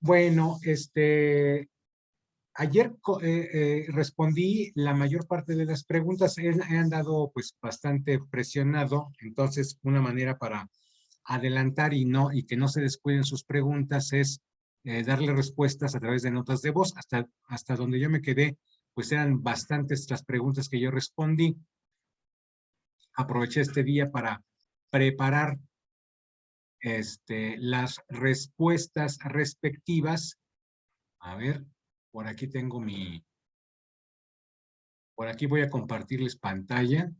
Bueno, ayer respondí la mayor parte de las preguntas. He andado pues bastante presionado, entonces una manera para adelantar y que no se descuiden sus preguntas es darle respuestas a través de notas de voz. Hasta donde yo me quedé, pues eran bastantes las preguntas que yo respondí. Aproveché este día para preparar las respuestas respectivas. A ver, por aquí tengo por aquí voy a compartirles pantalla.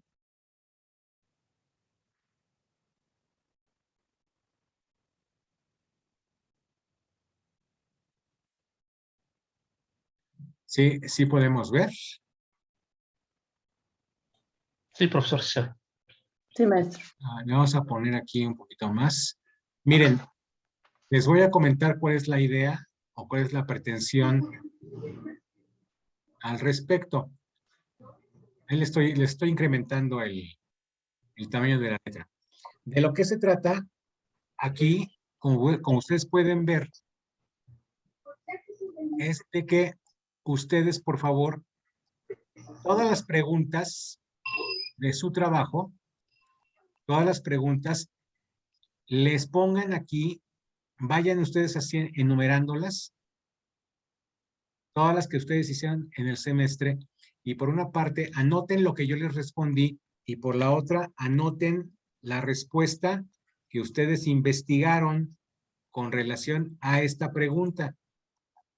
Sí, sí podemos ver. Sí, profesor, sí. Sí, maestro. Le vamos a poner aquí un poquito más. Miren, les voy a comentar cuál es la idea o cuál es la pretensión al respecto. Ahí le estoy incrementando el tamaño de la letra. De lo que se trata aquí, como ustedes pueden ver, es de que ustedes, por favor, todas las preguntas de su trabajo, todas las preguntas, les pongan aquí, vayan ustedes así enumerándolas, todas las que ustedes hicieron en el semestre, y por una parte anoten lo que yo les respondí, y por la otra anoten la respuesta que ustedes investigaron con relación a esta pregunta.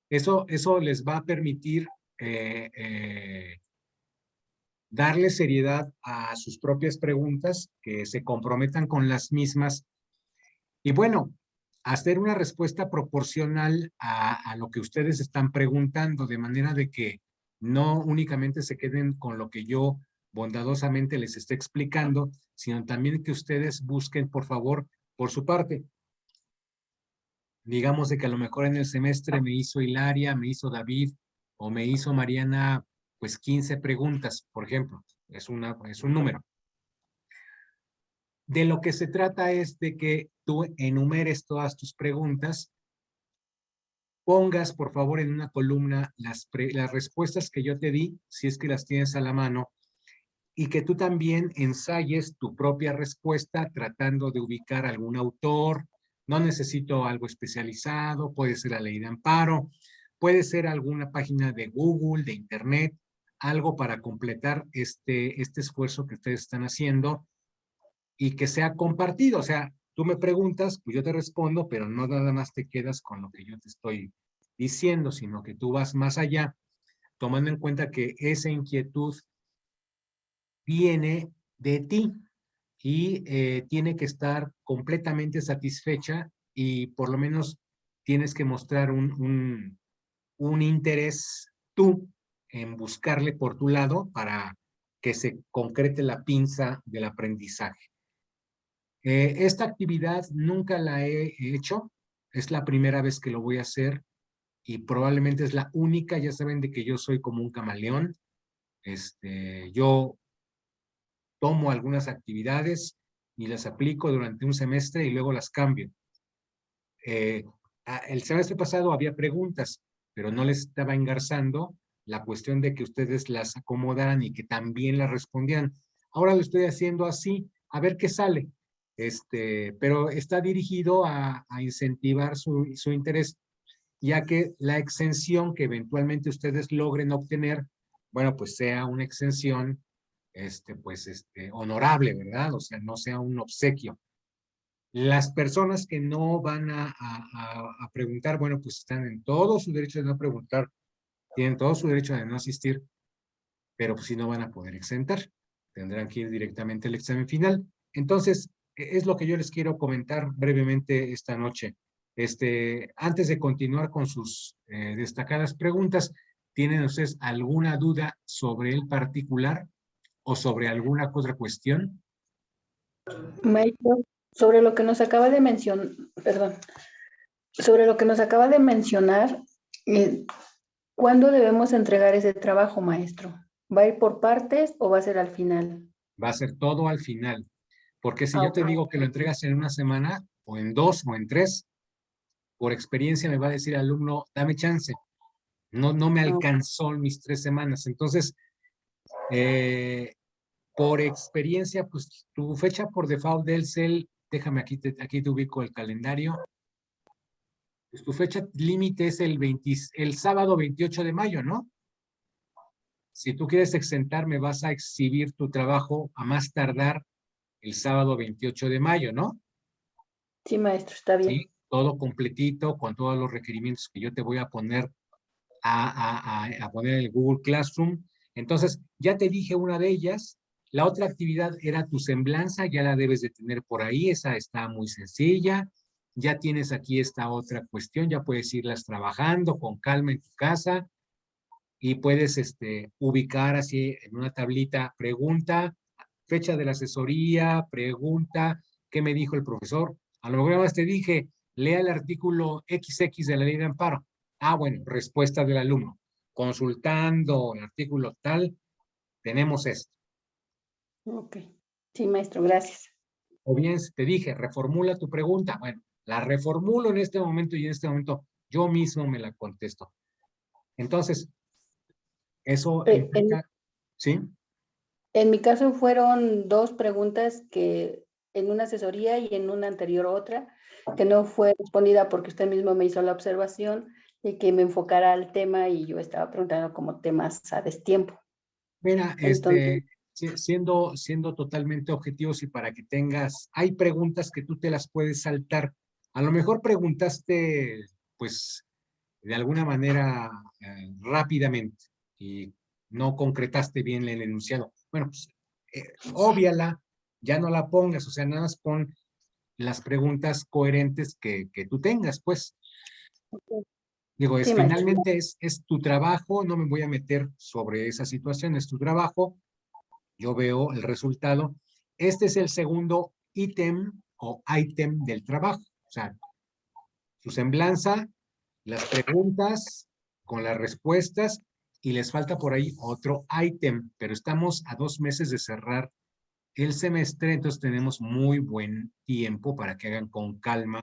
Eso les va a permitir darle seriedad a sus propias preguntas, que se comprometan con las mismas, y bueno, hacer una respuesta proporcional a lo que ustedes están preguntando, de manera de que no únicamente se queden con lo que yo bondadosamente les esté explicando, sino también que ustedes busquen, por favor, por su parte. Digamos de que a lo mejor en el semestre me hizo Hilaria, me hizo David o me hizo Mariana, pues 15 preguntas, por ejemplo. Es un número. De lo que se trata es de que tú enumeres todas tus preguntas, pongas por favor en una columna las respuestas que yo te di, si es que las tienes a la mano, y que tú también ensayes tu propia respuesta tratando de ubicar algún autor. No necesito algo especializado, puede ser la ley de amparo, puede ser alguna página de Google, de Internet, algo para completar este esfuerzo que ustedes están haciendo y que sea compartido. O sea, tú me preguntas, pues yo te respondo, pero no nada más te quedas con lo que yo te estoy diciendo, sino que tú vas más allá, tomando en cuenta que esa inquietud viene de ti y tiene que estar completamente satisfecha, y por lo menos tienes que mostrar un interés tú en buscarle por tu lado para que se concrete la pinza del aprendizaje. Esta actividad nunca la he hecho, es la primera vez que lo voy a hacer y probablemente es la única. Ya saben de que yo soy como un camaleón. Yo tomo algunas actividades y las aplico durante un semestre y luego las cambio. El semestre pasado había preguntas, pero no les estaba engarzando la cuestión de que ustedes las acomodaran y que también las respondieran. Ahora lo estoy haciendo así, a ver qué sale. Pero está dirigido a incentivar su interés, ya que la exención que eventualmente ustedes logren obtener, bueno, pues sea una exención, honorable, ¿verdad? O sea, no sea un obsequio. Las personas que no van a preguntar, bueno, pues están en todo su derecho de no preguntar, tienen todo su derecho de no asistir, pero pues si no van a poder exentar, tendrán que ir directamente al examen final. Entonces, es lo que yo les quiero comentar brevemente esta noche. Antes de continuar con sus destacadas preguntas, ¿tienen ustedes alguna duda sobre el particular o sobre alguna otra cuestión? Maestro, sobre lo que nos acaba de mencionar, perdón, sobre lo que nos acaba de mencionar, ¿cuándo debemos entregar ese trabajo, maestro? ¿Va a ir por partes o va a ser al final? Va a ser todo al final, porque si yo te Ok. digo que lo entregas en una semana, o en 2, o en 3, por experiencia me va a decir el alumno, dame chance. No me alcanzó en mis 3 semanas. Entonces, por experiencia, pues tu fecha por default del CEL, déjame aquí te ubico el calendario. Pues tu fecha límite es el sábado 28 de mayo, ¿no? Si tú quieres exentar, me vas a exhibir tu trabajo a más tardar el sábado 28 de mayo, ¿no? Sí, maestro, está bien. Sí, todo completito, con todos los requerimientos que yo te voy a poner a poner en el Google Classroom. Entonces, ya te dije una de ellas. La otra actividad era tu semblanza, ya la debes de tener por ahí, esa está muy sencilla. Ya tienes aquí esta otra cuestión, ya puedes irlas trabajando con calma en tu casa y puedes ubicar así en una tablita, pregunta, fecha de la asesoría, pregunta, ¿qué me dijo el profesor? A lo mejor nada más te dije, lea el artículo XX de la ley de amparo. Ah, bueno, respuesta del alumno. Consultando el artículo tal, tenemos esto. Ok. Sí, maestro, gracias. O bien te dije, reformula tu pregunta. Bueno, la reformulo en este momento y en este momento yo mismo me la contesto. Entonces, eso En, implica, ¿sí? en mi caso fueron 2 preguntas que en una asesoría y en una anterior otra, que no fue respondida porque usted mismo me hizo la observación y que me enfocara al tema y yo estaba preguntando como temas a destiempo. Mira, Entonces, siendo totalmente objetivos y para que tengas, hay preguntas que tú te las puedes saltar. A lo mejor preguntaste, pues, de alguna manera rápidamente y no concretaste bien el enunciado. Bueno, pues, óbviala, ya no la pongas, o sea, nada más pon las preguntas coherentes que tú tengas, pues. Digo, sí, maestro. finalmente es tu trabajo, no me voy a meter sobre esa situación, es tu trabajo, yo veo el resultado. Este es el segundo ítem o ítem del trabajo, o sea, su semblanza, las preguntas con las respuestas y les falta por ahí otro ítem, pero estamos a 2 meses de cerrar el semestre, entonces tenemos muy buen tiempo para que hagan con calma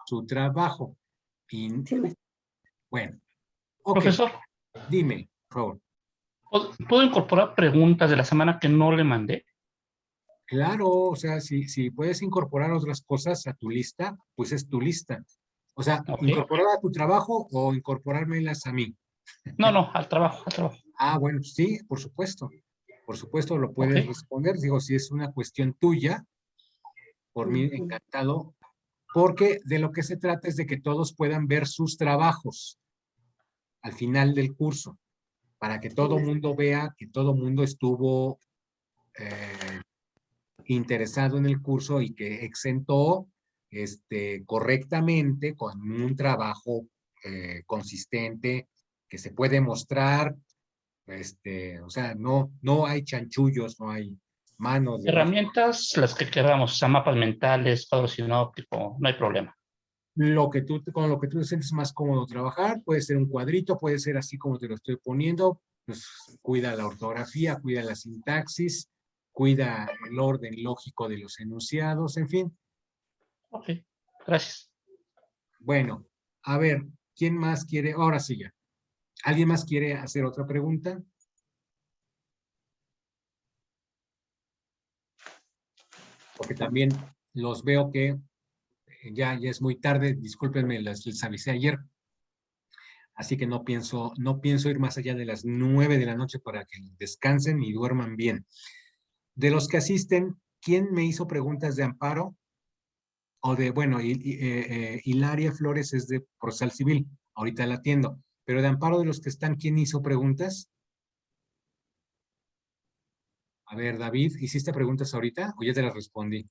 su trabajo. Y Sí, maestro. bueno, ok, Profesor, dime, por favor. ¿puedo incorporar preguntas de la semana que no le mandé? Claro, o sea, si puedes incorporar otras cosas a tu lista, pues es tu lista. O sea, Ok. incorporar a tu trabajo o incorporármelas a mí. No, no, al trabajo, al trabajo. Ah, bueno, sí, por supuesto. Por supuesto lo Ok. puedes responder. Digo, si es una cuestión tuya, por mí Ujú. encantado, porque de lo que se trata es de que todos puedan ver sus trabajos al final del curso, para que Sí, todo maestro. mundo vea que todo mundo estuvo eh, interesado en el curso y que exentó correctamente con un trabajo consistente que se puede mostrar, o sea, no hay chanchullos, no hay manos debajo. Herramientas, las que queramos, o sea, mapas mentales, cuadro sinóptico, no hay problema. Con lo que tú te sientes más cómodo trabajar, puede ser un cuadrito, puede ser así como te lo estoy poniendo, pues cuida la ortografía, cuida la sintaxis, cuida el orden lógico de los enunciados, en fin. Ok, gracias. Bueno, a ver, ¿quién más quiere? Ahora sí ya. ¿Alguien más quiere hacer otra pregunta? Porque también los veo que ya es muy tarde, discúlpenme, les avisé ayer, así que no pienso ir más allá de las 9 de la noche para que descansen y duerman bien. De los que asisten, ¿quién me hizo preguntas de amparo? O de, bueno, Hilaria Flores es de Procesal Civil, ahorita la atiendo, pero de amparo de los que están, ¿quién hizo preguntas? A ver, David, ¿hiciste preguntas ahorita o ya te las respondí?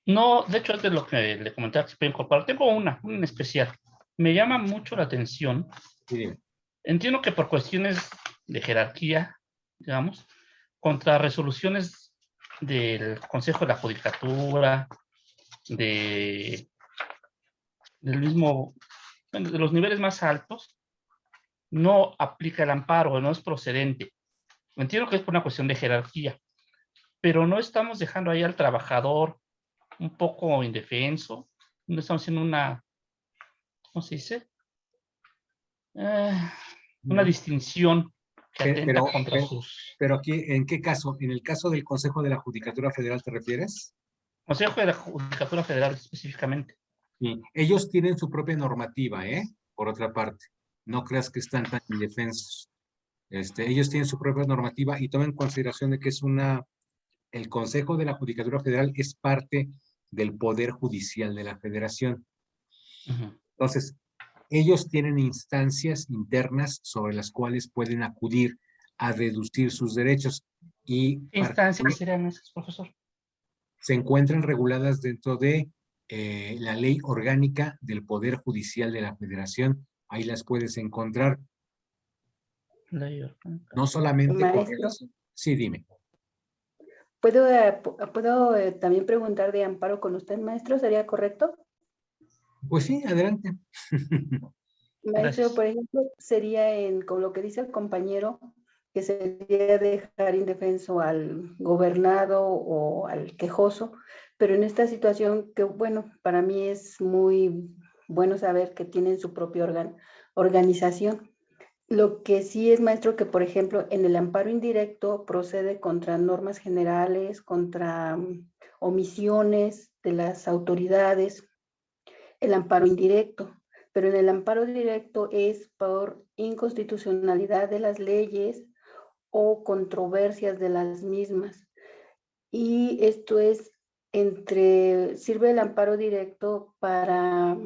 No, de hecho, es de lo que le comentaba que se puede incorporar. Tengo una en especial. Me llama mucho la atención. Sí, dime. Entiendo que por cuestiones de jerarquía, digamos, contra resoluciones del Consejo de la Judicatura, de, del mismo, bueno, de los niveles más altos, no aplica el amparo, no es procedente. Entiendo que es por una cuestión de jerarquía, pero no estamos dejando ahí al trabajador un poco indefenso, no estamos haciendo ¿cómo se dice? Una distinción que atenta contra sus... Pero aquí, ¿en qué caso? ¿En el caso del Consejo de la Judicatura Federal te refieres? Consejo de la Judicatura Federal específicamente. Sí. Ellos tienen su propia normativa, por otra parte. No creas que están tan indefensos. Ellos tienen su propia normativa y tomen en consideración de que el Consejo de la Judicatura Federal es parte del Poder Judicial de la Federación. Entonces, ellos tienen instancias internas sobre las cuales pueden acudir a reducir sus derechos y ¿Qué instancias serían esas, profesor? se encuentran reguladas dentro de la Ley Orgánica del Poder Judicial de la Federación. Ahí las puedes encontrar. Ley orgánica. No solamente porque... Maestro, Sí, dime. ¿puedo también preguntar de amparo con usted, maestro? ¿Sería correcto? Pues sí, adelante. Maestro, Gracias. por ejemplo, sería con lo que dice el compañero, que sería dejar indefenso al gobernado o al quejoso, pero en esta situación que, bueno, para mí es muy bueno saber que tienen su propia organización. Lo que sí es, maestro, que por ejemplo en el amparo indirecto procede contra normas generales, contra omisiones de las autoridades, el amparo indirecto, pero en el amparo directo es por inconstitucionalidad de las leyes o controversias de las mismas. Y esto es sirve el amparo directo para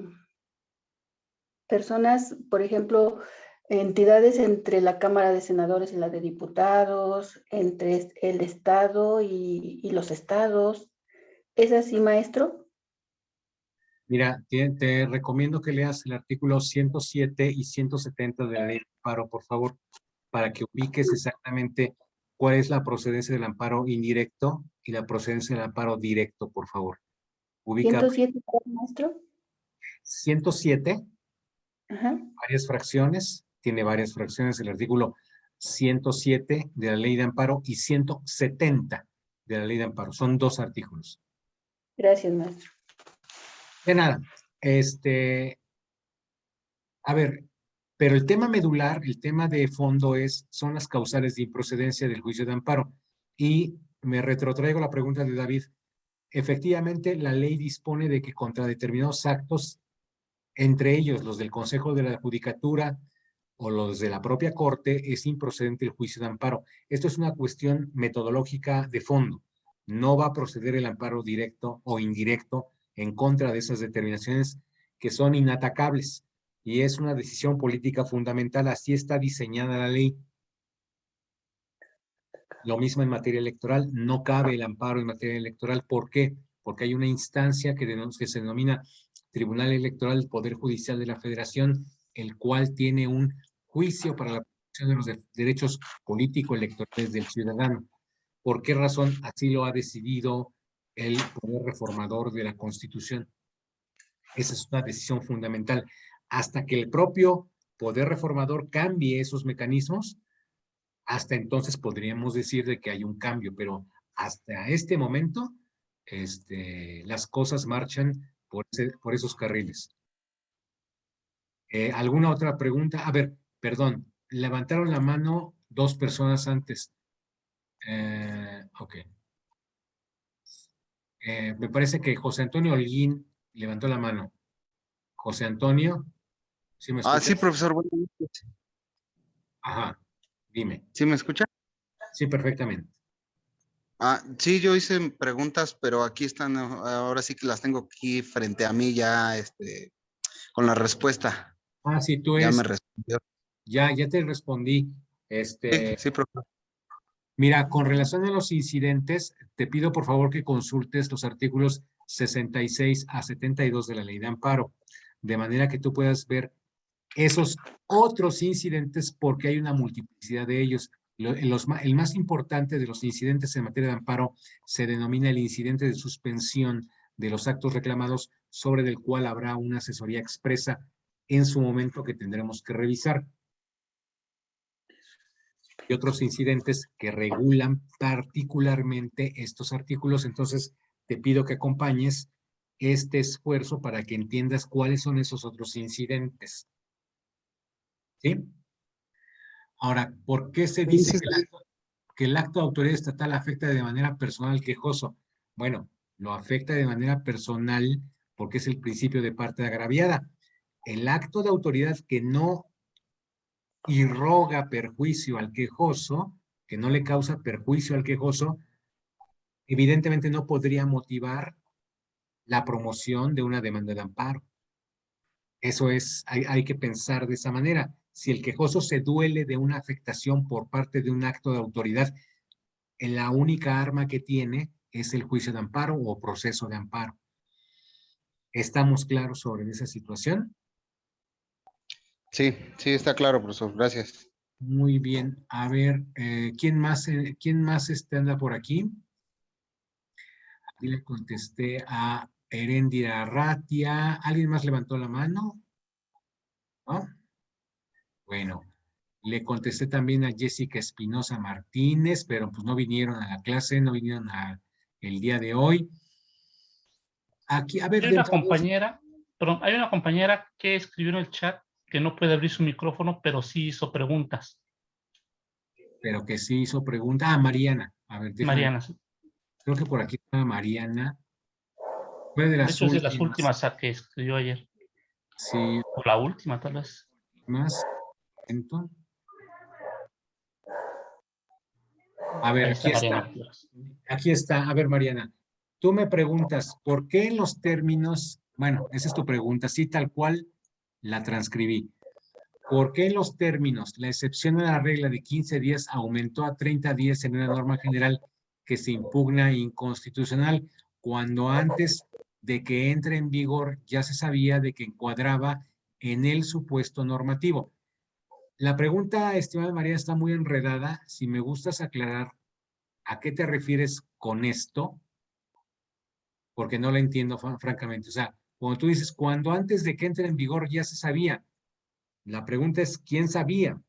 personas, por ejemplo, entidades entre la Cámara de Senadores y la de Diputados, entre el Estado y los estados. ¿Es así, maestro? Mira, te recomiendo que leas el artículo 107 y 170 de la Ley de Amparo, por favor, para que ubiques exactamente cuál es la procedencia del amparo indirecto y la procedencia del amparo directo, por favor. Ubica 107, maestro. 107, Ajá. tiene varias fracciones el artículo 107 de la Ley de Amparo y 170 de la Ley de Amparo. Son dos artículos. Gracias, maestro. De nada. A ver, pero el tema medular, el tema de fondo son las causales de improcedencia del juicio de amparo. Y me retrotraigo la pregunta de David. Efectivamente, la ley dispone de que contra determinados actos, entre ellos los del Consejo de la Judicatura o los de la propia Corte, es improcedente el juicio de amparo. Esto es una cuestión metodológica de fondo. No va a proceder el amparo directo o indirecto en contra de esas determinaciones que son inatacables. Y es una decisión política fundamental. Así está diseñada la ley. Lo mismo en materia electoral. No cabe el amparo en materia electoral. ¿Por qué? Porque hay una instancia que se denomina Tribunal Electoral del Poder Judicial de la Federación, el cual tiene un juicio para la protección de los derechos político-electorales del ciudadano. ¿Por qué razón? Así lo ha decidido el Poder Reformador de la Constitución. Esa es una decisión fundamental. Hasta que el propio Poder Reformador cambie esos mecanismos, hasta entonces podríamos decir de que hay un cambio, pero hasta este momento las cosas marchan por esos carriles. ¿Alguna otra pregunta? A ver, perdón, levantaron la mano dos personas antes. Ok. Me parece que José Antonio Holguín levantó la mano. José Antonio, ¿sí me escuchas? Sí, profesor. Buenas noches. Ajá, dime. ¿Sí me escucha? Sí, perfectamente. Sí, yo hice preguntas, pero aquí están, ahora sí que las tengo aquí frente a mí ya, con la respuesta. Sí, tú Ya eres, me respondió. ya te respondí. Sí, profesor. Mira, con relación a los incidentes, te pido por favor que consultes los artículos 66 a 72 de la Ley de Amparo, de manera que tú puedas ver esos otros incidentes porque hay una multiplicidad de ellos. El más importante de los incidentes en materia de amparo se denomina el incidente de suspensión de los actos reclamados, sobre el cual habrá una asesoría expresa en su momento que tendremos que revisar. Y otros incidentes que regulan particularmente estos artículos. Entonces, te pido que acompañes este esfuerzo para que entiendas cuáles son esos otros incidentes. ¿Sí? Ahora, ¿por qué se dice que el acto de autoridad estatal afecta de manera personal al quejoso? Bueno, lo afecta de manera personal porque es el principio de parte agraviada. El acto de autoridad que no irroga perjuicio al quejoso, que no le causa perjuicio al quejoso, evidentemente no podría motivar la promoción de una demanda de amparo. Eso es, hay que pensar de esa manera. Si el quejoso se duele de una afectación por parte de un acto de autoridad, la única arma que tiene es el juicio de amparo o proceso de amparo. ¿Estamos claros sobre esa situación? Sí, sí, está claro, profesor. Gracias. Muy bien. A ver, ¿quién más anda por aquí? Aquí le contesté a Heréndira Ratia. ¿Alguien más levantó la mano? ¿No? Bueno, le contesté también a Jessica Espinosa Martínez, pero pues no vinieron a la clase, no vinieron el día de hoy. Aquí, a ver, Hay una compañera, perdón, hay una compañera que escribió en el chat que no puede abrir su micrófono, pero sí hizo preguntas. pero que sí hizo pregunta. Ah, Mariana. A ver, déjame. Mariana, sí. Creo que por aquí está Mariana. Fue de De las hecho es de las últimas. últimas a que escribió ayer. Sí, O la última, tal vez. más. A ver, Ahí aquí está está. Mariana Flores. Aquí está. A ver, Mariana. Tú me preguntas, ¿por qué en los términos? Bueno, esa es tu pregunta, sí, tal cual la transcribí. ¿Por qué en los términos la excepción a la regla de 15 días aumentó a 30 días en una norma general que se impugna inconstitucional, cuando antes de que entre en vigor ya se sabía de que encuadraba en el supuesto normativo? La pregunta, estimada María, está muy enredada. Si me gustas aclarar a qué te refieres con esto, porque no la entiendo francamente. O sea, cuando tú dices, cuando antes de que entre en vigor ya se sabía, la pregunta es, ¿quién sabía?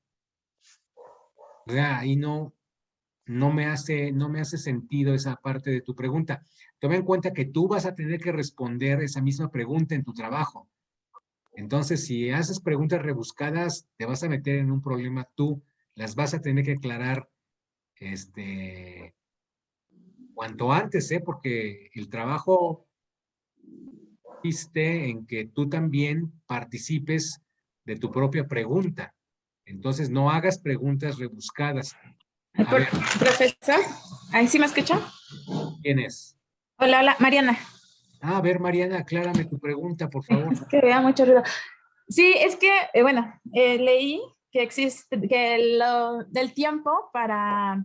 O sea, ahí no me hace sentido esa parte de tu pregunta. Toma en cuenta que tú vas a tener que responder esa misma pregunta en tu trabajo. Entonces, si haces preguntas rebuscadas, te vas a meter en un problema tú. Las vas a tener que aclarar, cuanto antes, porque el trabajo consiste en que tú también participes de tu propia pregunta. Entonces, no hagas preguntas rebuscadas. A ver, Profesor, ¿ahí sí me escucha? ¿quién es? Hola, hola, Mariana. A ver, Mariana, aclárame tu pregunta, por favor. Es que vea mucho ruido. Sí, es que, bueno, leí que existe, que lo del tiempo para,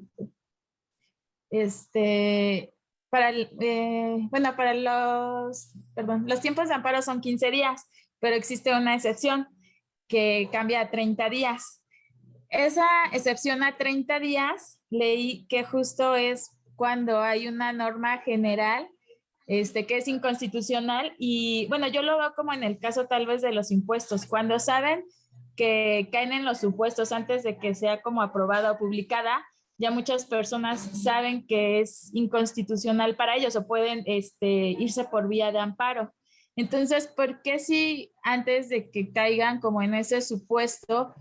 bueno, para los tiempos de amparo son 15 días, pero existe una excepción que cambia a 30 días. Esa excepción a 30 días, leí que justo es cuando hay una norma general que es inconstitucional y bueno, yo lo veo como en el caso tal vez de los impuestos, cuando saben que caen en los supuestos antes de que sea como aprobada o publicada, ya muchas personas saben que es inconstitucional para ellos o pueden irse por vía de amparo. Entonces, ¿por qué si antes de que caigan como en ese supuesto,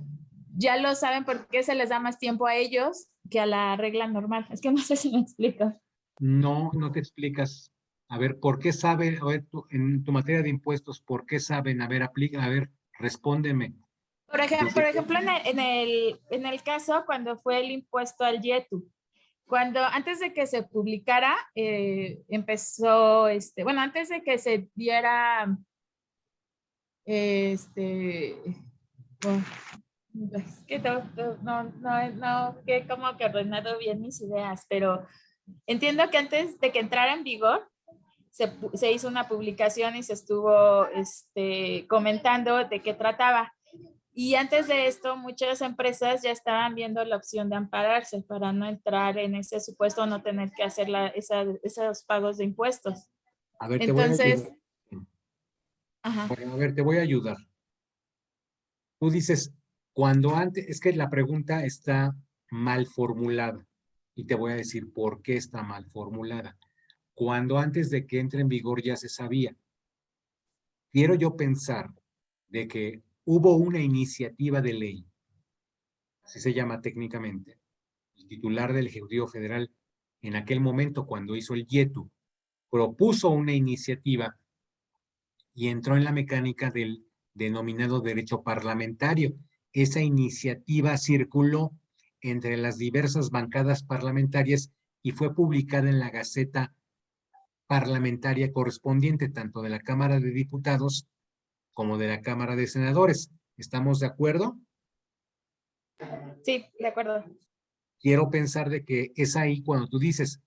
ya lo saben, por qué se les da más tiempo a ellos que a la regla normal? Es que no sé si me explico. No, no te explicas. A ver, ¿por qué saben? A ver, en tu materia de impuestos, ¿por qué saben? A ver, aplica, a ver, respóndeme. Por ejemplo en el caso cuando fue el impuesto al YETU, cuando antes de que se publicara, empezó, bueno, antes de que se diera, oh, es que que como que ordenado bien mis ideas, pero entiendo que antes de que entrara en vigor, se hizo una publicación y se estuvo comentando de qué trataba. Y antes de esto, muchas empresas ya estaban viendo la opción de ampararse para no entrar en ese supuesto o no tener que hacer esos pagos de impuestos. A ver, te voy a Entonces, ayudar. ajá. Bueno, a ver, te voy a ayudar. Tú dices, cuando antes, es que la pregunta está mal formulada y te voy a decir por qué está mal formulada. Cuando antes de que entre en vigor ya se sabía. quiero yo pensar de que hubo una iniciativa de ley, así se llama técnicamente, el titular del Ejecutivo Federal en aquel momento cuando hizo el YETU, propuso una iniciativa y entró en la mecánica del denominado derecho parlamentario. Esa iniciativa circuló entre las diversas bancadas parlamentarias y fue publicada en la Gaceta Parlamentaria correspondiente, tanto de la Cámara de Diputados como de la Cámara de Senadores. ¿Estamos de acuerdo? Sí, de acuerdo. Quiero pensar de que es ahí cuando tú dices,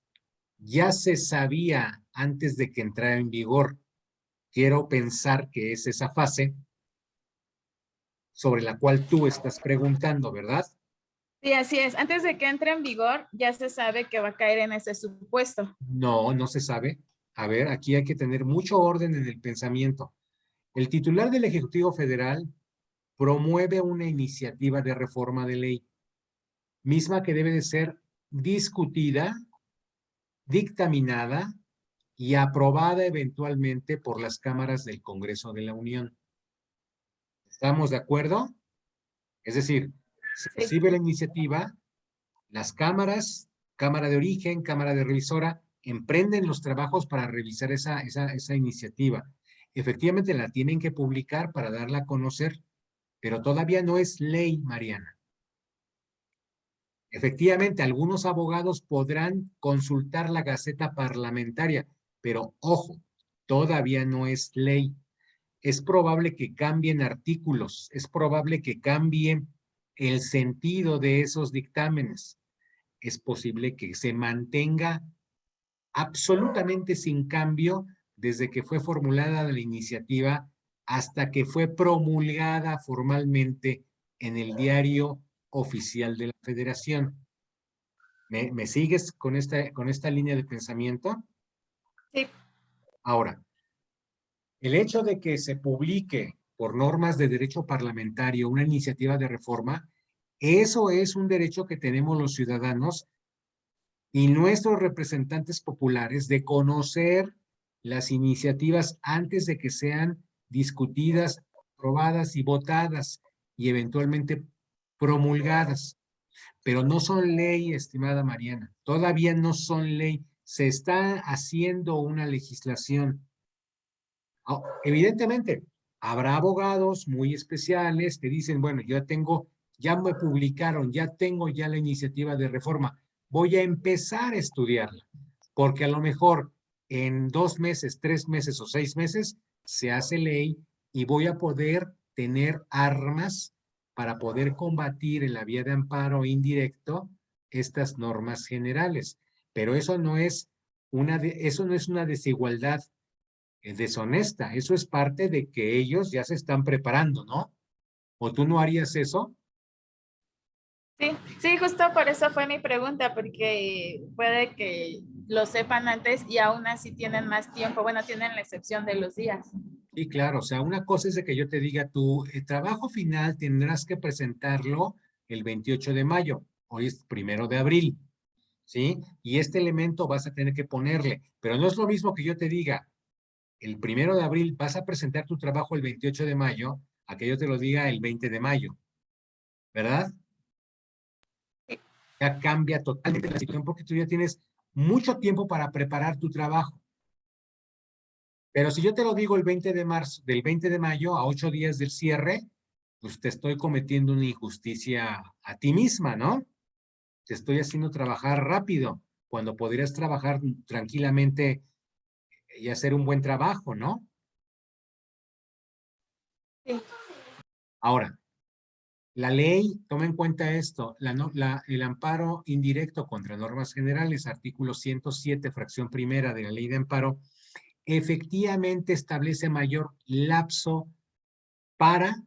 ya se sabía antes de que entrara en vigor. Quiero pensar que es esa fase sobre la cual tú estás preguntando, ¿verdad? Sí, así es. Antes de que entre en vigor, ya se sabe que va a caer en ese supuesto. No, no se sabe. A ver, aquí hay que tener mucho orden en el pensamiento. El titular del Ejecutivo Federal promueve una iniciativa de reforma de ley, misma que debe de ser discutida, dictaminada y aprobada eventualmente por las cámaras del Congreso de la Unión. ¿Estamos de acuerdo? Es decir, se recibe la iniciativa, las cámaras, Cámara de Origen, Cámara de Revisora, emprenden los trabajos para revisar esa iniciativa. Efectivamente la tienen que publicar para darla a conocer, pero todavía no es ley, Mariana. Efectivamente, algunos abogados podrán consultar la Gaceta Parlamentaria, pero ojo, todavía no es ley. Es probable que cambien artículos, es probable que cambien el sentido de esos dictámenes. Es posible que se mantenga absolutamente sin cambio desde que fue formulada la iniciativa hasta que fue promulgada formalmente en el Diario Oficial de la Federación. ¿Me sigues con esta línea de pensamiento? Sí. Ahora, el hecho de que se publique por normas de derecho parlamentario una iniciativa de reforma, eso es un derecho que tenemos los ciudadanos y nuestros representantes populares de conocer las iniciativas antes de que sean discutidas, aprobadas y votadas y eventualmente promulgadas. Pero no son ley, estimada Mariana. Todavía no son ley. Se está haciendo una legislación. Evidentemente, habrá abogados muy especiales que dicen, bueno, ya me publicaron, ya tengo ya la iniciativa de reforma. Voy a empezar a estudiarla, porque a lo mejor en 2 meses, 3 meses o 6 meses se hace ley y voy a poder tener armas para poder combatir en la vía de amparo indirecto estas normas generales. Pero eso no es una desigualdad deshonesta. Eso es parte de que ellos ya se están preparando, ¿no? ¿O tú no harías eso? Sí, sí, justo por eso fue mi pregunta, porque puede que lo sepan antes y aún así tienen más tiempo. Bueno, tienen la excepción de los días. Sí, claro. O sea, una cosa es de que yo te diga, tu trabajo final tendrás que presentarlo el 28 de mayo. Hoy es 1 de abril, ¿sí? Y este elemento vas a tener que ponerle. Pero no es lo mismo que yo te diga, el 1 de abril vas a presentar tu trabajo el 28 de mayo, a que yo te lo diga el 20 de mayo. ¿Verdad? Ya cambia totalmente la situación porque tú ya tienes mucho tiempo para preparar tu trabajo. Pero si yo te lo digo el 20 de marzo, del 20 de mayo a 8 días del cierre, pues te estoy cometiendo una injusticia a ti misma, ¿no? Te estoy haciendo trabajar rápido cuando podrías trabajar tranquilamente y hacer un buen trabajo, ¿no? Sí. Ahora, la ley, toma en cuenta esto, el amparo indirecto contra normas generales, artículo 107, fracción primera de la ley de amparo, efectivamente establece mayor lapso para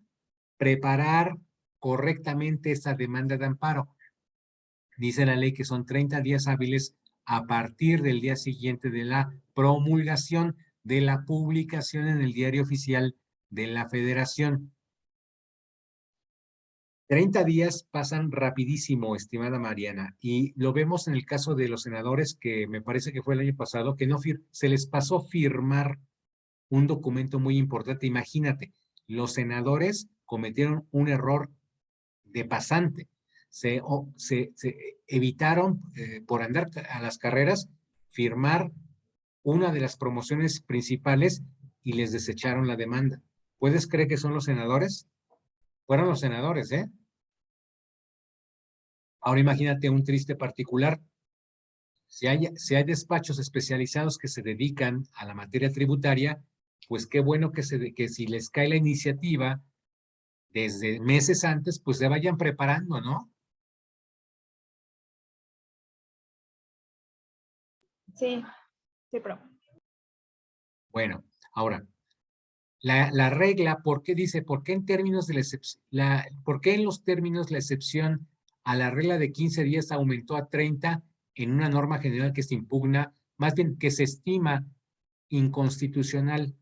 preparar correctamente esa demanda de amparo. Dice la ley que son 30 días hábiles a partir del día siguiente de la promulgación de la publicación en el Diario Oficial de la Federación. 30 días pasan rapidísimo, estimada Mariana, y lo vemos en el caso de los senadores, que me parece que fue el año pasado, que no se les pasó firmar un documento muy importante. Imagínate, los senadores cometieron un error de pasante. Se evitaron, por andar a las carreras, firmar una de las promociones principales y les desecharon la demanda. ¿Puedes creer que son los senadores? Fueron los senadores, ¿eh? Ahora imagínate un triste particular. Si hay despachos especializados que se dedican a la materia tributaria, pues qué bueno que si les cae la iniciativa desde meses antes, pues se vayan preparando, ¿no? Sí, sí, pero Bueno, ahora, la regla, ¿por qué dice? ¿Por qué en términos de por qué en los términos la excepción a la regla de 15 días aumentó a 30 en una norma general que se impugna, más bien que se estima inconstitucional?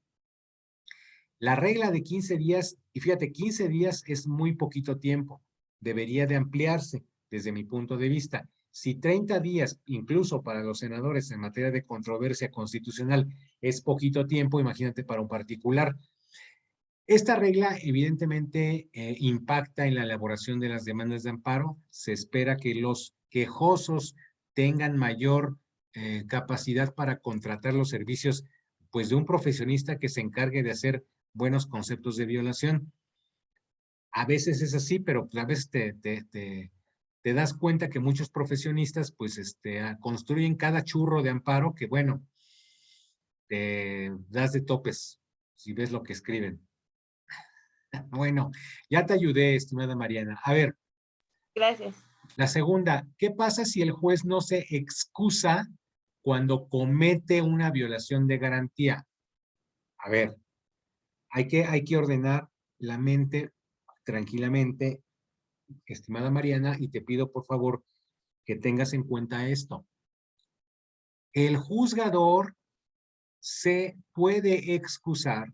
La regla de 15 días, y fíjate, 15 días es muy poquito tiempo, debería de ampliarse desde mi punto de vista. Si 30 días, incluso para los senadores en materia de controversia constitucional, es poquito tiempo, imagínate para un particular. Esta regla evidentemente impacta en la elaboración de las demandas de amparo. Se espera que los quejosos tengan mayor capacidad para contratar los servicios pues, de un profesionista que se encargue de hacer buenos conceptos de violación. A veces es así, pero a veces te das cuenta que muchos profesionistas pues construyen cada churro de amparo que bueno, te das de topes si ves lo que escriben. Bueno, ya te ayudé, estimada Mariana. A ver, gracias. la segunda, ¿qué pasa si el juez no se excusa cuando comete una violación de garantía? A ver, hay que ordenar la mente tranquilamente, estimada Mariana, y te pido por favor que tengas en cuenta esto. El juzgador se puede excusar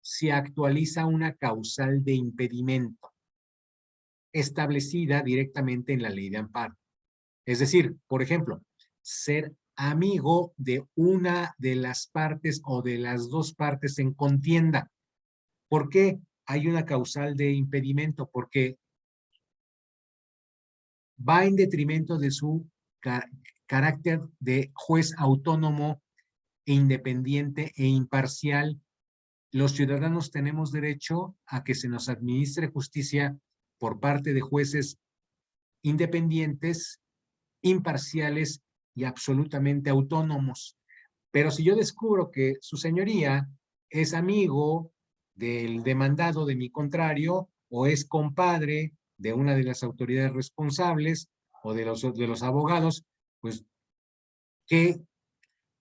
si actualiza una causal de impedimento establecida directamente en la ley de amparo. Es decir, por ejemplo, ser amigo de una de las partes o de las dos partes en contienda. ¿Por qué hay una causal de impedimento? Porque va en detrimento de su carácter de juez autónomo e independiente e imparcial. Los ciudadanos tenemos derecho a que se nos administre justicia por parte de jueces independientes, imparciales y absolutamente autónomos. Pero si yo descubro que su señoría es amigo del demandado de mi contrario o es compadre de una de las autoridades responsables o de los abogados, pues, ¿qué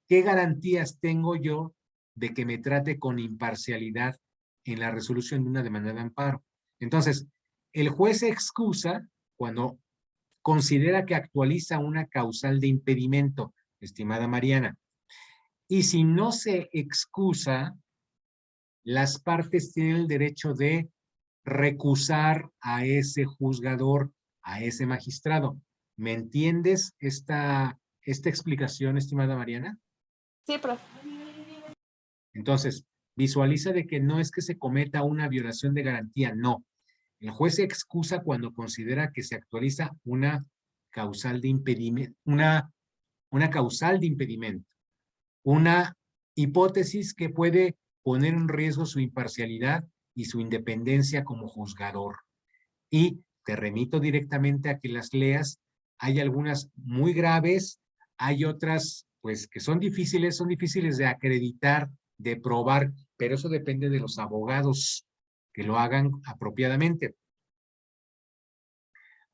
garantías tengo yo de que me trate con imparcialidad en la resolución de una demanda de amparo? Entonces, el juez se excusa cuando considera que actualiza una causal de impedimento, estimada Mariana. Y si no se excusa, las partes tienen el derecho de recusar a ese juzgador, a ese magistrado. ¿Me entiendes esta explicación, estimada Mariana? Sí, profe. Entonces, visualiza de que no es que se cometa una violación de garantía, no. El juez se excusa cuando considera que se actualiza una causal de impedimento, una causal de impedimento, una hipótesis que puede poner en riesgo su imparcialidad y su independencia como juzgador. Y te remito directamente a que las leas. Hay algunas muy graves, hay otras pues que son difíciles de acreditar, de probar, pero eso depende de los abogados que lo hagan apropiadamente.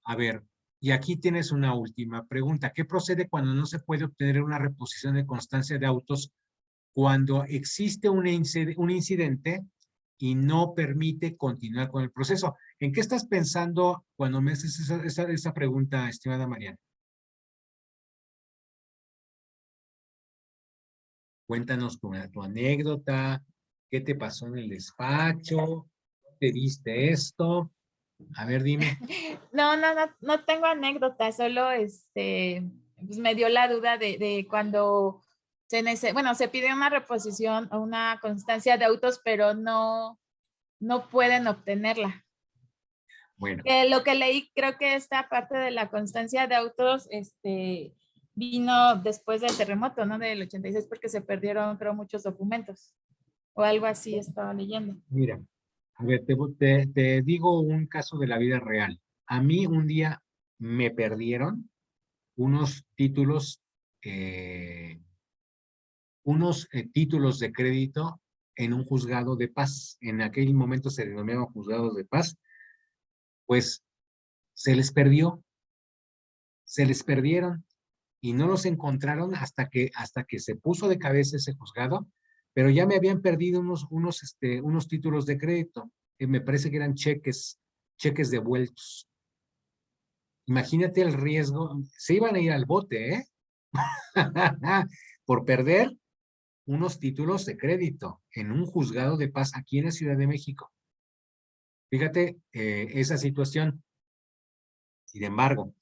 A ver, y aquí tienes una última pregunta. ¿Qué procede cuando no se puede obtener una reposición de constancia de autos cuando existe un incidente y no permite continuar con el proceso? ¿En qué estás pensando cuando me haces esa pregunta, estimada Mariana? Cuéntanos tu anécdota, qué te pasó en el despacho, ¿te viste esto? A ver, dime. No tengo anécdota, solo pues me dio la duda de cuando se pide una reposición o una constancia de autos, pero no pueden obtenerla. Bueno, Lo que leí, creo que esta parte de la constancia de autos vino después del terremoto, ¿no? Del 86, porque se perdieron, creo, muchos documentos. O algo así estaba leyendo. mira, a ver, te digo un caso de la vida real. A mí un día me perdieron unos títulos, títulos de crédito en un juzgado de paz. En aquel momento se denominaban juzgados de paz. Pues se les perdieron y no los encontraron hasta que se puso de cabeza ese juzgado, pero ya me habían perdido unos títulos de crédito, que me parece que eran cheques devueltos. Imagínate el riesgo, se iban a ir al bote, ¿eh? Por perder unos títulos de crédito en un juzgado de paz aquí en la Ciudad de México. Fíjate esa situación. Sin embargo,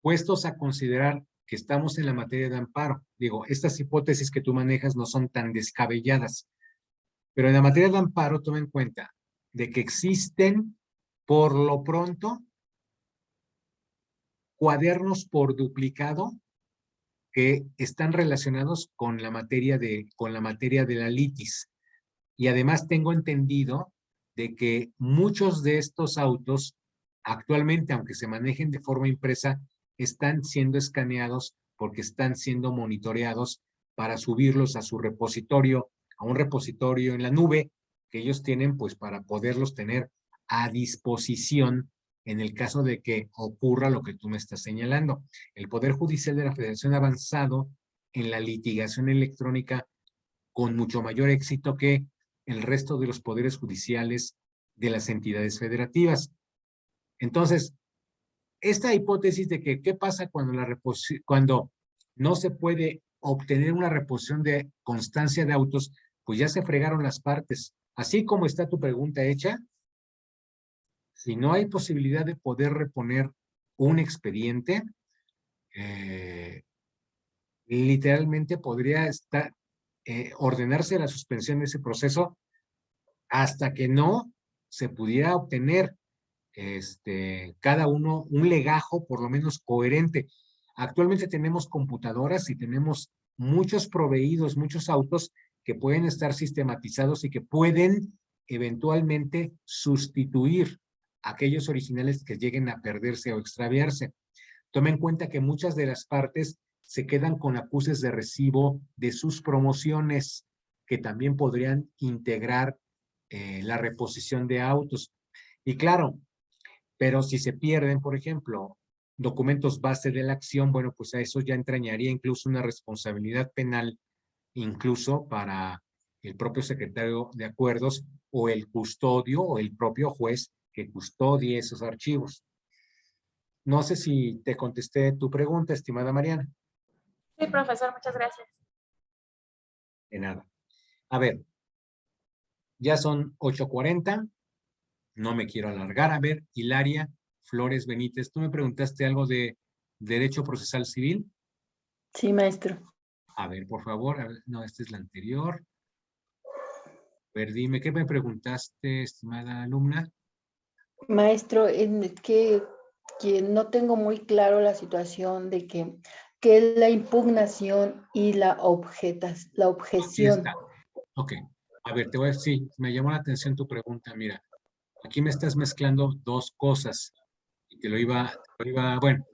puestos a considerar que estamos en la materia de amparo, digo, estas hipótesis que tú manejas no son tan descabelladas, pero en la materia de amparo toma en cuenta de que existen, por lo pronto, cuadernos por duplicado que están relacionados con la materia de la litis. Y además tengo entendido de que muchos de estos autos actualmente, aunque se manejen de forma impresa, están siendo escaneados porque están siendo monitoreados para subirlos a su repositorio, a un repositorio en la nube que ellos tienen pues para poderlos tener a disposición en el caso de que ocurra lo que tú me estás señalando. El Poder Judicial de la Federación ha avanzado en la litigación electrónica con mucho mayor éxito que el resto de los poderes judiciales de las entidades federativas. Entonces, esta hipótesis de que qué pasa cuando no se puede obtener una reposición de constancia de autos, pues ya se fregaron las partes. Así como está tu pregunta hecha, si no hay posibilidad de poder reponer un expediente, literalmente podría ordenarse la suspensión de ese proceso hasta que no se pudiera obtener cada uno un legajo por lo menos coherente. Actualmente tenemos computadoras y tenemos muchos proveídos, muchos autos que pueden estar sistematizados y que pueden eventualmente sustituir aquellos originales que lleguen a perderse o extraviarse. Toma en cuenta que muchas de las partes se quedan con acuses de recibo de sus promociones que también podrían integrar la reposición de autos. Y claro, pero si se pierden, por ejemplo, documentos base de la acción, bueno, pues a eso ya entrañaría incluso una responsabilidad penal, incluso para el propio secretario de acuerdos o el custodio o el propio juez que custodie esos archivos. No sé si te contesté tu pregunta, estimada Mariana. Sí, profesor, muchas gracias. De nada. A ver, ya son 8:40. No me quiero alargar. A ver, Hilaria Flores Benítez, tú me preguntaste algo de derecho procesal civil. Sí, maestro. A ver, por favor. A ver, no, esta es la anterior. A ver, dime, ¿qué me preguntaste, estimada alumna? Maestro, que no tengo muy claro la situación de que es la impugnación y la Aquí objeción. está. Ok. A ver, te voy a decir, sí, me llamó la atención tu pregunta. Mira, aquí me estás mezclando dos cosas. Y bueno,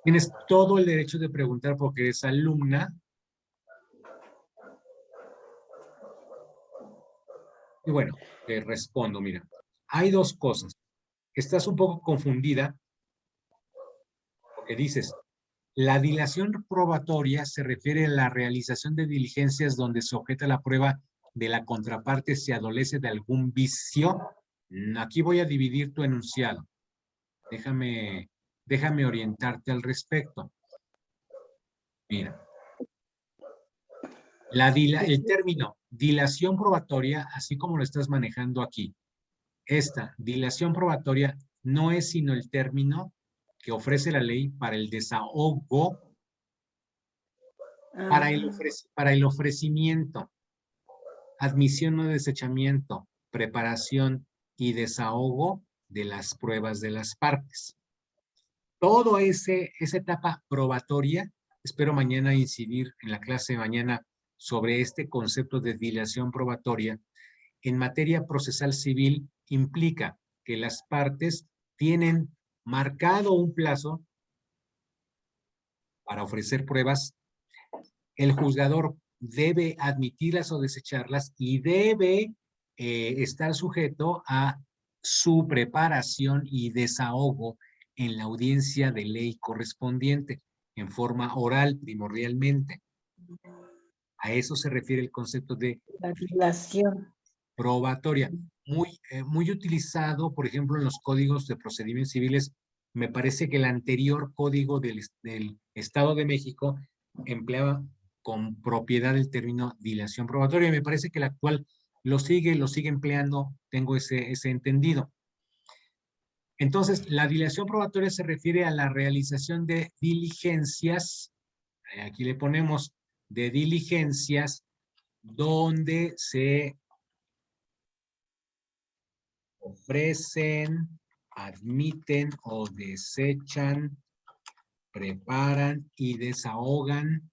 tienes todo el derecho de preguntar porque eres alumna. Y bueno, te respondo, mira, hay dos cosas. Estás un poco confundida porque dices, la dilación probatoria se refiere a la realización de diligencias donde se objeta la prueba de la contraparte si adolece de algún vicio. Aquí voy a dividir tu enunciado. Déjame orientarte al respecto. Mira, el término dilación probatoria, así como lo estás manejando aquí, esta dilación probatoria no es sino el término que ofrece la ley para el desahogo Para el ofrecimiento, admisión o desechamiento, preparación y desahogo de las pruebas de las partes. Todo esa etapa probatoria, espero mañana incidir en la clase de mañana sobre este concepto de dilación probatoria, en materia procesal civil implica que las partes tienen marcado un plazo para ofrecer pruebas. El juzgador debe admitirlas o desecharlas y debe estar sujeto a su preparación y desahogo en la audiencia de ley correspondiente, en forma oral primordialmente. A eso se refiere el concepto de La dilación. probatoria. Muy utilizado, por ejemplo, en los códigos de procedimientos civiles. Me parece que el anterior código del Estado de México empleaba con propiedad el término dilación probatoria. Y me parece que el actual lo sigue empleando, tengo ese entendido. Entonces, la dilación probatoria se refiere a la realización de diligencias, aquí le ponemos de diligencias, donde se ofrecen, admiten o desechan, preparan y desahogan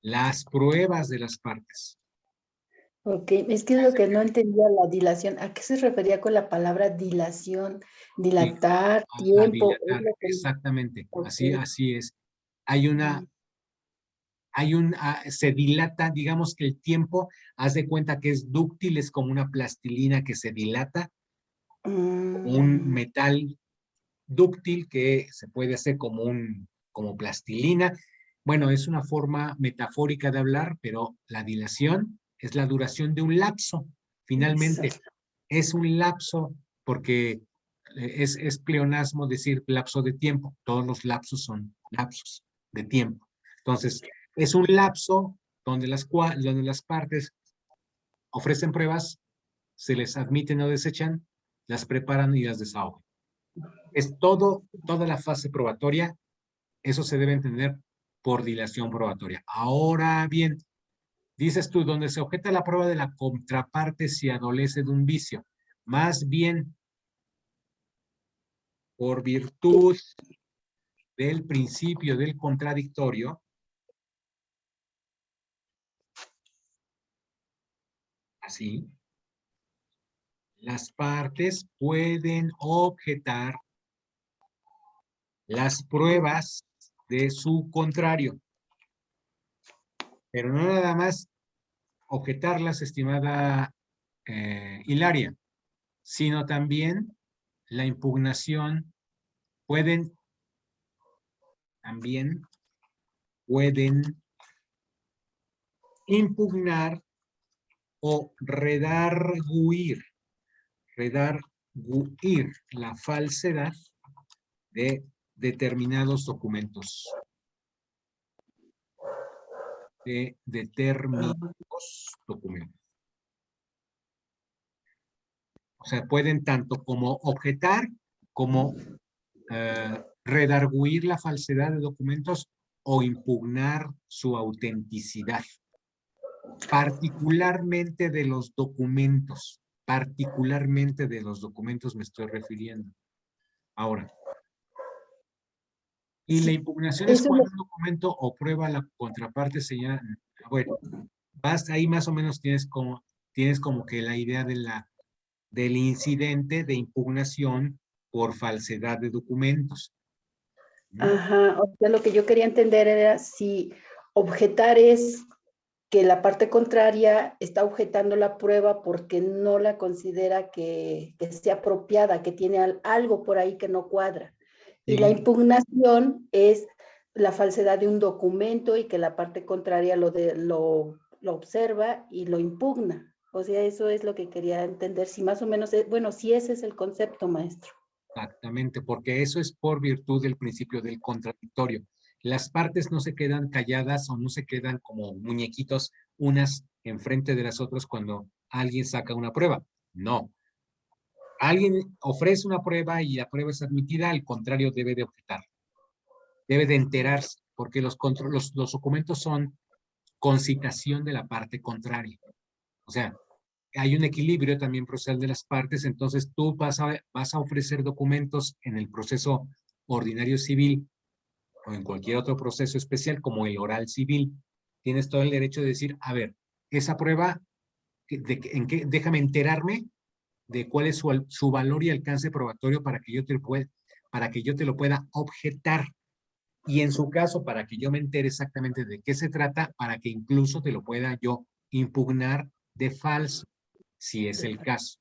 las pruebas de las partes. Ok, es que es lo que no entendía la dilación. ¿A qué se refería con la palabra dilación? Dilatar, A tiempo. dilatar, exactamente, Okay. así es. Se dilata, digamos que el tiempo, haz de cuenta que es dúctil, es como una plastilina que se dilata, un metal dúctil que se puede hacer como plastilina. Bueno, es una forma metafórica de hablar, pero la dilación es la duración de un lapso. Finalmente, es un lapso porque es pleonasmo decir lapso de tiempo. Todos los lapsos son lapsos de tiempo. Entonces, es un lapso donde las partes ofrecen pruebas, se les admiten o desechan, las preparan y las desahogan. Es toda la fase probatoria, eso se debe entender por dilación probatoria. Ahora bien, dices tú, donde se objeta la prueba de la contraparte si adolece de un vicio, más bien por virtud del principio del contradictorio, así, las partes pueden objetar las pruebas de su contrario. Pero no nada más objetarlas, estimada Hilaria, sino también la impugnación también pueden impugnar o redarguir la falsedad de determinados documentos. O sea, pueden tanto como objetar, como redarguir la falsedad de documentos o impugnar su autenticidad. Particularmente de los documentos me estoy refiriendo. Ahora, y la impugnación es cuando un documento o prueba la contraparte señala, bueno, ahí más o menos tienes como que la idea del incidente de impugnación por falsedad de documentos. Ajá, o sea, lo que yo quería entender era si objetar es que la parte contraria está objetando la prueba porque no la considera que sea apropiada, que tiene algo por ahí que no cuadra. Sí. Y la impugnación es la falsedad de un documento y que la parte contraria lo observa y lo impugna. O sea, eso es lo que quería entender, si más o menos, bueno, si ese es el concepto, maestro. Exactamente, porque eso es por virtud del principio del contradictorio. Las partes no se quedan calladas o no se quedan como muñequitos unas enfrente de las otras cuando alguien saca una prueba. No. Alguien ofrece una prueba y la prueba es admitida, al contrario, debe de objetar. Debe de enterarse. porque los documentos son con citación de la parte contraria. O sea, hay un equilibrio también procesal de las partes, entonces tú vas a ofrecer documentos en el proceso ordinario civil o en cualquier otro proceso especial como el oral civil. Tienes todo el derecho de decir, a ver, esa prueba, déjame enterarme de cuál es su valor y alcance probatorio para que yo te lo pueda objetar. Y en su caso, para que yo me entere exactamente de qué se trata, para que incluso te lo pueda yo impugnar de falso, si es el caso.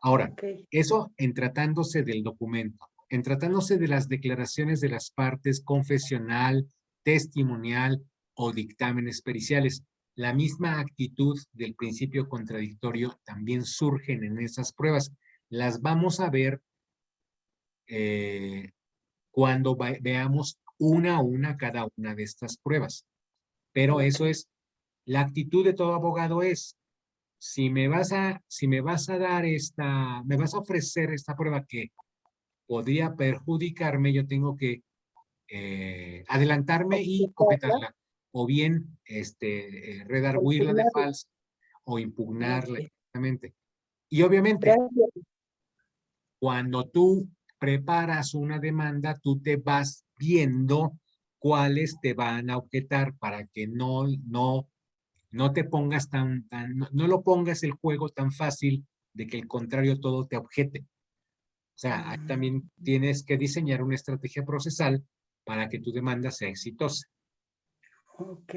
Ahora, Ok. eso en tratándose del documento. En tratándose de las declaraciones de las partes, confesional, testimonial o dictámenes periciales, la misma actitud del principio contradictorio también surgen en esas pruebas. Las vamos a ver cuando veamos una a una cada una de estas pruebas. Pero eso es, la actitud de todo abogado es, si me vas a ofrecer esta prueba que podría perjudicarme, yo tengo que adelantarme y objetarla, o bien redarguirla de falsa o impugnarla exactamente. Y obviamente, Gracias. cuando tú preparas una demanda, tú te vas viendo cuáles te van a objetar para que no te pongas no lo pongas el juego tan fácil de que el contrario todo te objete. O sea, también tienes que diseñar una estrategia procesal para que tu demanda sea exitosa. Ok.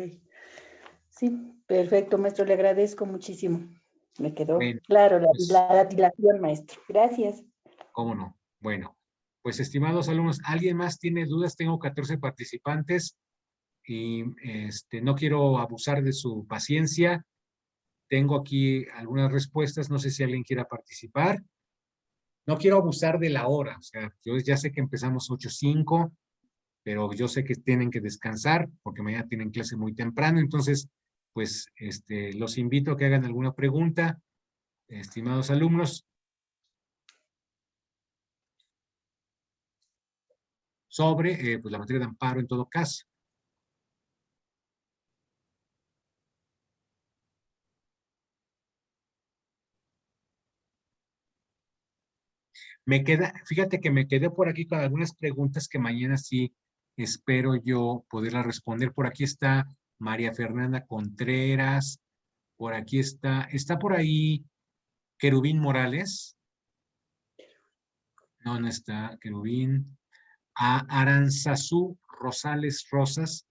Sí, perfecto, maestro. Le agradezco muchísimo. Me quedó Bueno, claro pues, la dilación, maestro. Gracias. ¿cómo no? Bueno, pues estimados alumnos, ¿alguien más tiene dudas? Tengo 14 participantes y no quiero abusar de su paciencia. Tengo aquí algunas respuestas, no sé si alguien quiera participar. No quiero abusar de la hora, o sea, yo ya sé que empezamos 8:05, pero yo sé que tienen que descansar porque mañana tienen clase muy temprano, entonces, pues, los invito a que hagan alguna pregunta, estimados alumnos, sobre, pues, la materia de amparo en todo caso. Fíjate que me quedé por aquí con algunas preguntas que mañana sí espero yo poderlas responder. Por aquí está María Fernanda Contreras, por aquí está por ahí Querubín Morales. No, no está Querubín. Aranzazú Rosales Rosas.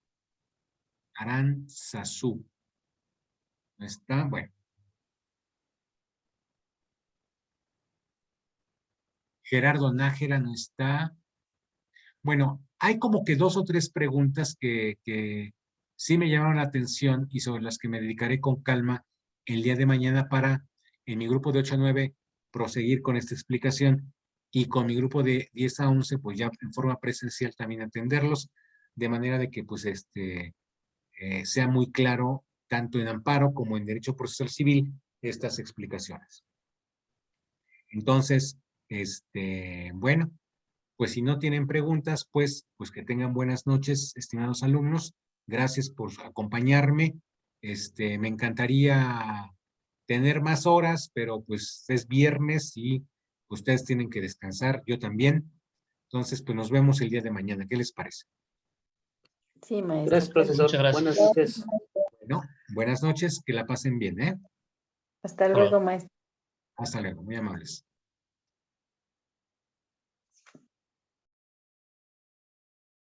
Aranzazú. ¿No está? Bueno. Gerardo Nájera no está. Bueno, hay como que 2 o 3 preguntas que sí me llamaron la atención y sobre las que me dedicaré con calma el día de mañana para, en mi grupo de 8 a 9, proseguir con esta explicación y con mi grupo de 10 a 11, pues ya en forma presencial también atenderlos, de manera de que pues sea muy claro, tanto en amparo como en derecho procesal civil, estas explicaciones. Entonces, bueno, pues si no tienen preguntas, pues que tengan buenas noches, estimados alumnos. Gracias por acompañarme. Me encantaría tener más horas, pero pues es viernes y ustedes tienen que descansar, yo también. Entonces, pues nos vemos el día de mañana. ¿Qué les parece? Sí, maestro. Gracias, profesor. Muchas gracias. Buenas noches. Bueno, buenas noches, que la pasen bien, ¿eh? Hasta Hasta luego. luego, maestro. Hasta luego, muy amables.